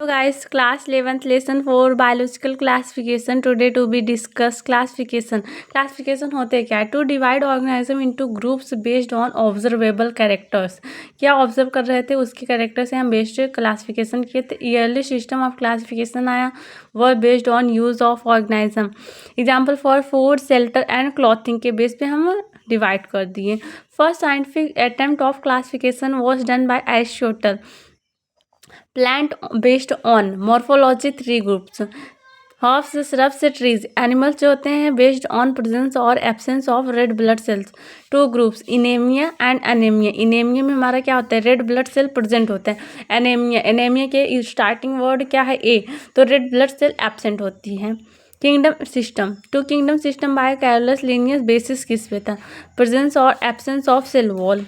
guys, class 11th lesson for biological classification. Today to be discussed classification. Classification होते क्या है? To divide organism into groups based on observable characters. क्या observe कर रहे थे उसके कैरेक्टर से हम बेस्ड क्लासिफिकेशन किए थे. ईयरली सिस्टम ऑफ क्लासिफिकेशन आया वो based on use of organism. Example for food, shelter and clothing के बेस पे हम डिवाइड कर दिए. First scientific attempt of classification was done by Aristotle. Plant based on morphology 3 groups. Herbs, shrubs, trees. Animals जो होते हैं based on presence और absence of red blood cells. 2 groups, anemia and anemia. anemia में हमारा क्या होता है? red blood cell present होता है. anemia के starting word क्या है? A. तो red blood cell absent होती है. Kingdom system. Two kingdom system by Carolus Linnaeus basis किस पे था? प्रेजेंस और एब्सेंस ऑफ सेल वॉल.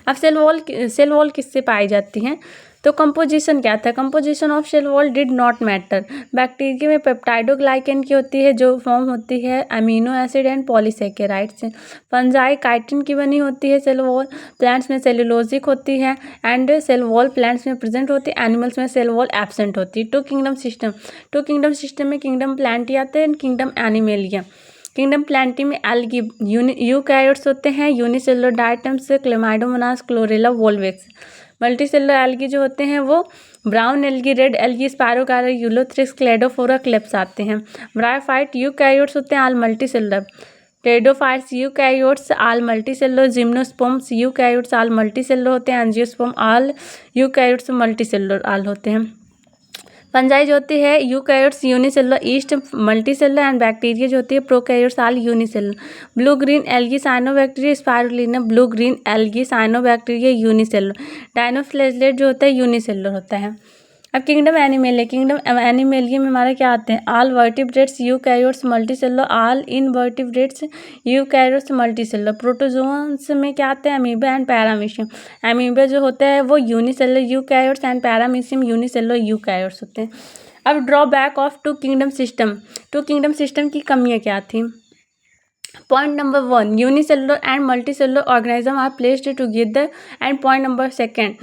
अब सेल वॉल किससे पाई जाती हैं? तो कंपोजिशन क्या था? Composition of cell wall did not matter. Bacteria में पेप्टाइडोग्लाइकेन की होती है जो फॉर्म होती है अमीनो एसिड एंड पॉलीसेकेराइड से. फंजाई काइटिन की बनी होती है सेल वॉल. प्लांट्स में सेलुलोजिक होती है एंड सेल वॉल प्लांट्स में प्रेजेंट होती है. एनिमल्स में सेल वॉल एब्सेंट होती है. टू किंगडम सिस्टम में किंगडम प्लांटी आते हैं and kingdom Animalia. Kingdom Plantae में एल्गी यूकैरियोट्स होते हैं. Unicellular diatoms Chlamydomonas, Chlorella, Volvox. Multicellular algae जो होते हैं वो brown algae, red algae, Spirogyra, Ulothrix, Cladophora, kelps आते हैं. ब्रायोफाइट यूकैरियोट्स होते हैं all multicellular. Pteridophytes eukaryotes all multicellular. Gymnosperms eukaryotes all multicellular होते हैं. एंजियोस्पर्म आल यूकैरियोट्स मल्टीसेलुलर आल होते हैं. फंजाई जो होती है eukaryotes unicellular, yeast multicellular and bacteria जो होती है prokaryotes all unicellular. Blue green algae cyanobacteria, Spirulina. Blue green algae cyanobacteria unicellular. Dinoflagellate जो होता है यूनिसेलुलर होता है. अब किंगडम एनिमेलिया में हमारा क्या आते हैं? आल वर्टिब्रेट्स यूकैरियोट्स मल्टीसेलुलर. आल इनवर्टिब्रेट्स यूकैरियोट्स मल्टीसेलुलर. प्रोटोजोन्स में क्या आते हैं? Amoeba and paramecium. अमीबा जो होता है वो unicellular eukaryotes and paramecium unicellular eukaryotes होते हैं. अब drawback of two kingdom system की कमियाँ क्या थी? Point number 1, unicellular and multicellular organism are placed together. And point number 2,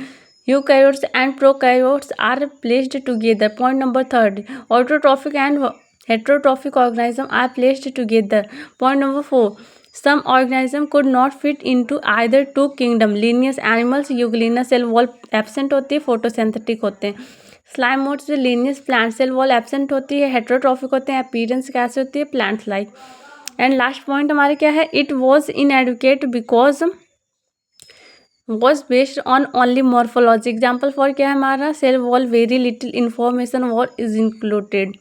eukaryotes and prokaryotes are placed together. Point number 3, autotrophic and heterotrophic organisms are placed together. Point number 4, some organisms could not fit into either two kingdom. Lineage animals euglena cell wall absent होती है, photosynthetic होते हैं. Slime moulds Linnaeus plant cell wall absent होती है, heterotrophic होते हैं. Appearance कैसे होती है? Plant like. And last point हमारे क्या है? It was inadequate because was based on only morphology. Example for क्या है हमारा? Cell wall very little information wall is included.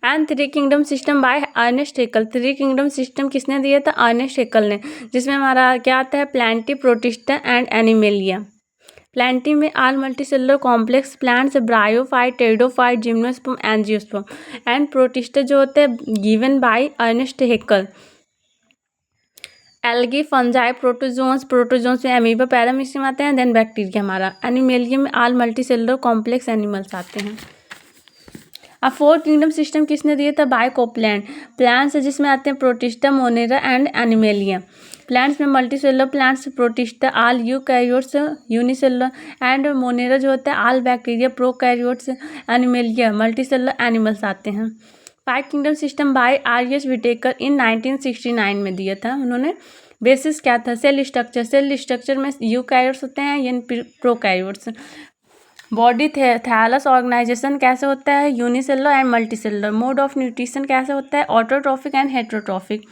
And 3 kingdom system by Ernest Haeckel. 3 kingdom system किसने दिया था? Ernest Haeckel ने. जिसमें हमारा क्या आता है? Plantae, Protista and Animalia. Plantae में all multicellular complex plants, bryophyte, pteridophyte, gymnosperm, angiosperm. And Protista जो होते हैं given by Ernest Haeckel. Algae, fungi, protozoans में अमीबा, पैरामीशियम आते हैं. देन बैक्टीरिया हमारा. एनिमेलियम में आल मल्टीसेलुलर कॉम्प्लेक्स एनिमल्स आते हैं. अब 4 किंगडम सिस्टम किसने दिया था? Bye Copeland. प्लांट्स जिसमें आते हैं Protista, Monera and Animalia. Plants में multicellular plants, Protista all eukaryotes unicellular and Monera जो होता है all bacteria prokaryotes. Animalia multicellular animals आते हैं. 5 kingdom system by R S. Whittaker in 1969 में दिया था उन्होंने. बेसिस क्या था? सेल स्ट्रक्चर में यूकैरियोट्स होते हैं यानी प्रोकैरियोट्स. बॉडी थैलस ऑर्गेनाइजेशन कैसे होता है? Unicellular and multicellular. Mode of nutrition कैसे होता है? Autotrophic and heterotrophic.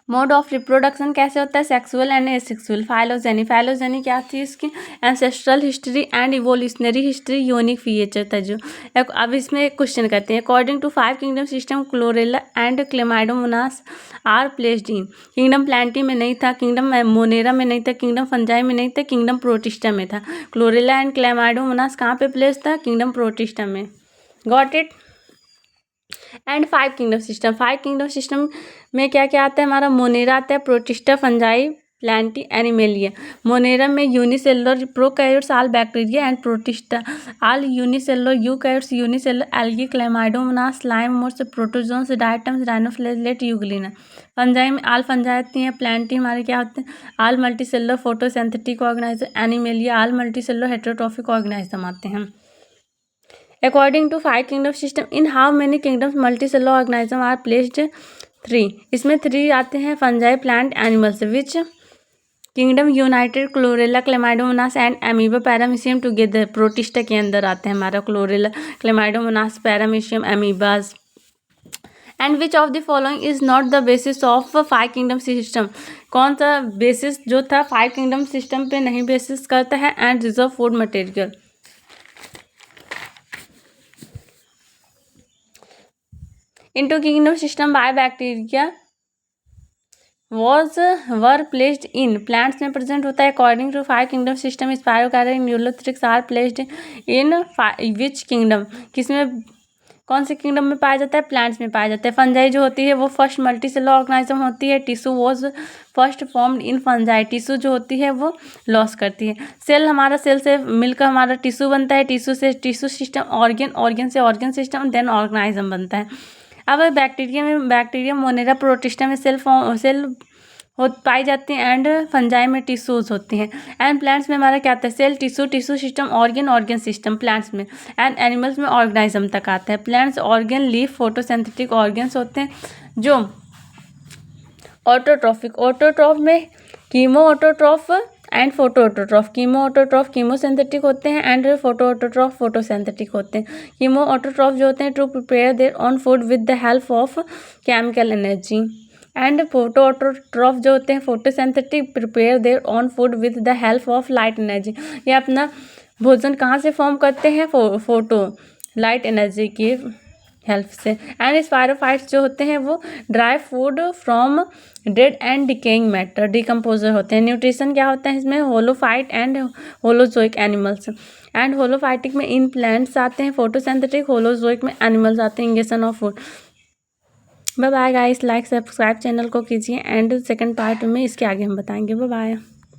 Mode of reproduction कैसे होता है? Sexual and asexual. फाइलोजेनी क्या थी इसकी? Ancestral history and evolutionary history. Unique feature था जो. अब इसमें एक क्वेश्चन करते हैं. According to 5 kingdom system chlorella and chlamydomonas are placed in. Kingdom Plantae में नहीं था, किंगडम मोनेरा में नहीं था, किंगडम फंजाई में नहीं था, किंगडम प्रोटिस्टा में था. क्लोरेला एंड क्लेमाइडोमोनास कहाँ पे प्लेस था? किंगडम प्रोटिस्टा में. Got it. And 5 kingdom system में क्या क्या आता है हमारा? मोनेरा आता है, Protista, Fungi, Plantae Animalia. Monera में unicellular prokaryotes, all bacteria and Protista, all unicellular eukaryotes, unicellular algae, Chlamydomonas, slime moulds, protozoans, diatoms, dinoflagellate, Euglena. Fungi में ऑल फंजाई आती हैं। प्लांटी हमारे क्या होते हैं? All multicellular photosynthetic organism. Animalia all multicellular heterotrophic organism आते हैं। According to 5 kingdom system, in how many kingdoms multicellular organism are placed? 3। इसमें 3 आते हैं। Fungi, plant, animals. Which kingdom united Chlorella, Chlamydomonas and Amoeba Paramecium together? Protista के अंदर आते हैं हमारा Chlorella, Chlamydomonas, Paramecium, amoebas. And which of the following is not the basis of 5 kingdom system? कौन सा बेसिस जो था 5 किंगडम सिस्टम पे नहीं बेसिस करता है? And reserve food material. Into kingdom system by bacteria were placed in? Plants में present होता है। According to 5 kingdom system, Spirogyra, Ulothrix are placed in which kingdom? किसमें, कौन से किंगडम में पाया जाता है? प्लांट्स में पाया जाता है। फंजाई जो होती है वो फर्स्ट मल्टीसेलुलर ऑर्गेनिज्म होती है। Tissue was first formed in fungi, tissue जो होती है वो लॉस करती है। सेल, हमारा सेल से मिलकर हमारा टिश्यू बनता है। टिश्यू से टिश्यू सिस्टम, ऑर्गन से ऑर्गन सिस्टम, देन ऑर्गेनिज्म बनता है। अब बैक्टीरिया मोनेरा प्रोटिस्टा में सेल पाई जाती हैं एंड फंजाई में टिश्यूज होती हैं। एंड प्लांट्स में हमारा क्या आता है? Cell, tissue system, organ system plants में। एंड एनिमल्स में ऑर्गेनिज्म तक आता है। Plants, organ, leaf, photosynthetic organs होते हैं जो ऑटोट्रॉफ में chemoautotroph and photo autotroph. Chemoautotroph chemosynthetic होते हैं एंड फोटो ऑटोट्रॉफ फोटोसिंथेटिक होते हैं। कीमो ऑटोट्रॉफ जो होते हैं to prepare their own food with the help of chemical energy. And photo autotroph जो होते हैं photosynthetic, prepare their own food with the help of light energy. ये अपना भोजन कहाँ से फॉर्म करते हैं? फोटो लाइट एनर्जी की हेल्प से। एंड स्पायरोफाइट्स जो होते हैं वो derive food from dead and decaying matter, decomposer होते हैं। न्यूट्रिशन क्या होता है इसमें? Holophyte and holozoic animals. And होलोफाइटिक में इन प्लांट्स आते हैं, फोटोसिंथेटिक, होलोजोइक में एनिमल्स आते हैं, ingestion of food. Bye bye guys, like subscribe channel को कीजिए एंड सेकंड पार्ट में इसके आगे हम बताएंगे। Bye bye.